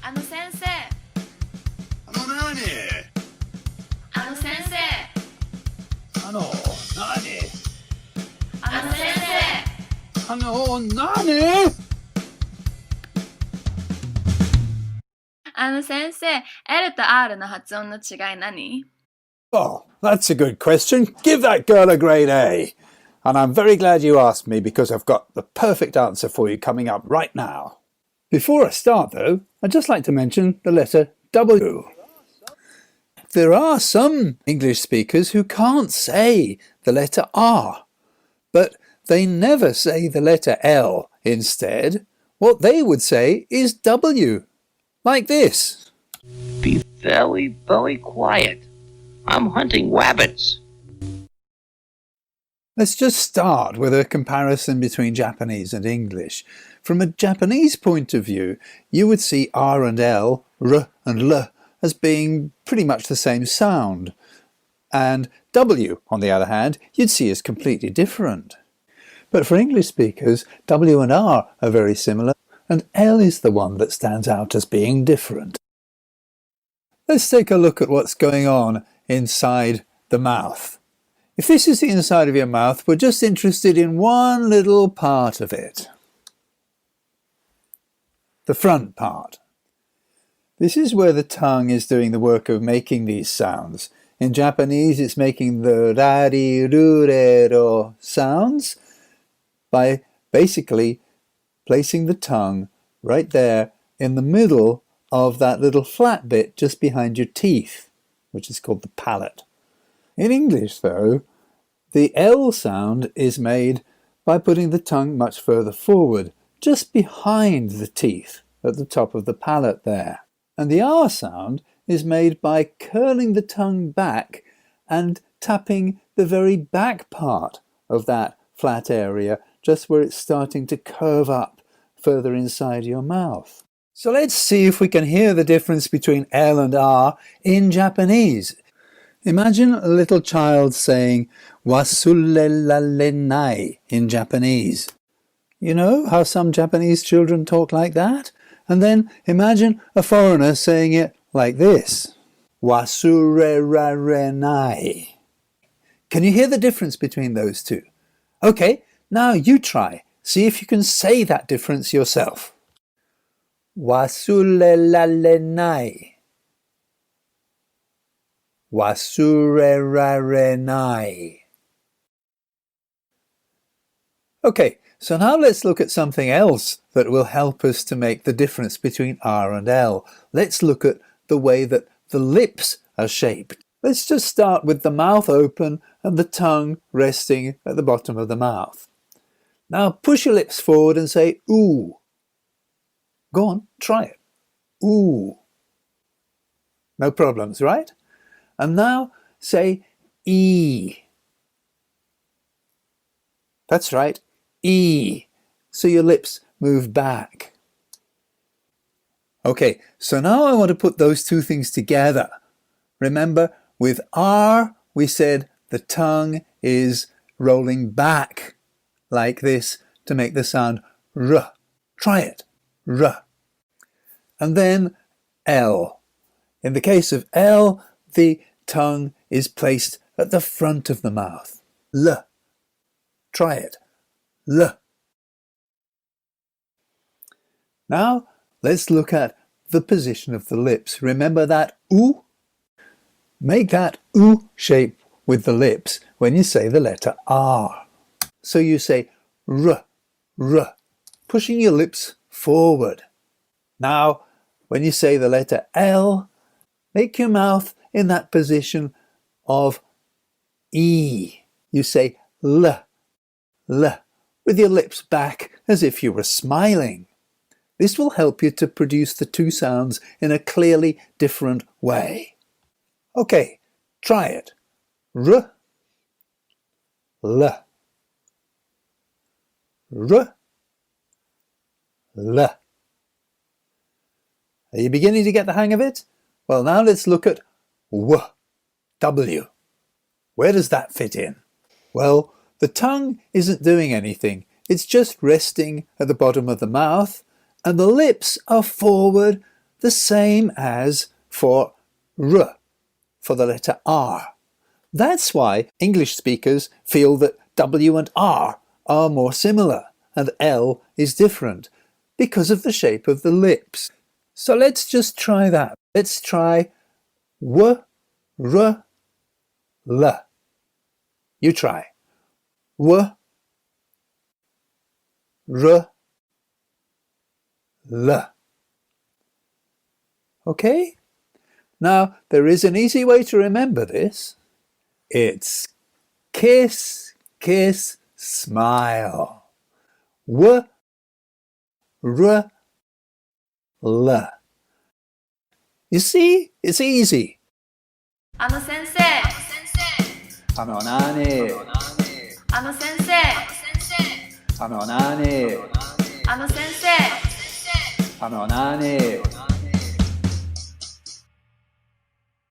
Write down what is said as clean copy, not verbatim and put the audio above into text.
先生何先生何先生何先生 L と R の発音の違い何？ Oh, that's a good question. Give that girl a grade A. And I'm very glad you asked me because I've got the perfect answer for you coming up right now. Before I start though, I'd just like to mention the letter W. There are some English speakers who can't say the letter R, but they never say the letter L instead. What they would say is W, like this. Be very, very quiet. I'm hunting rabbits. Let's just start with a comparison between Japanese and English. From a Japanese point of view, you would see R and L, R and L, as being pretty much the same sound. And W, on the other hand, you'd see as completely different. But for English speakers, W and R are very similar, and L is the one that stands out as being different. Let's take a look at what's going on inside the mouth. If this is the inside of your mouth, we're just interested in one little part of it. The front part. This is where the tongue is doing the work of making these sounds. In Japanese, it's making the rari, ru, re, ro sounds by basically placing the tongue right there in the middle of that little flat bit just behind your teeth, which is called the palate. In English, though, the L sound is made by putting the tongue much further forward, just behind the teeth, at the top of the palate there. And the R sound is made by curling the tongue back and tapping the very back part of that flat area, just where it's starting to curve up further inside your mouth. So let's see if we can hear the difference between L and R in Japanese. Imagine a little child saying wasurerarenai in Japanese. You know how some Japanese children talk like that? And then imagine a foreigner saying it like this. Wasurerarenai. Can you hear the difference between those two? Okay, now you try. See if you can say that difference yourself. Wasurerarenai. Wasurerarenai. Okay, so now let's look at something else that will help us to make the difference between R and L. Let's look at the way that the lips are shaped. Let's just start with the mouth open and the tongue resting at the bottom of the mouth. Now push your lips forward and say ooh. Go on, try it. Ooh. No problems, right? And now say E. That's right, E. So your lips move back. Okay, so now I want to put those two things together. Remember, with R, we said the tongue is rolling back like this to make the sound R. Try it. R. And then L. In the case of L, the tongue is placed at the front of the mouth. L. Try it. L. Now let's look at the position of the lips. Remember that oo? Make that oo shape with the lips when you say the letter R. So you say R, R, pushing your lips forward. Now, when you say the letter L, make your mouth in that position of E. You say L, L, with your lips back as if you were smiling. This will help you to produce the two sounds in a clearly different way. Okay, try it. R, L, R, L. Are you beginning to get the hang of it? Well, now let's look at W, W. Where does that fit in? Well, the tongue isn't doing anything. It's just resting at the bottom of the mouth, and the lips are forward the same as for R, for the letter R. That's why English speakers feel that W and R are more similar and L is different because of the shape of the lips. So let's just try that. Let's try W, R, L. You try. W, R, L. Okay? Now, there is an easy way to remember this. It's kiss, kiss, smile. W, R, L. You see? It's easy. 先生 nani? 先生 nani? 先生 nani?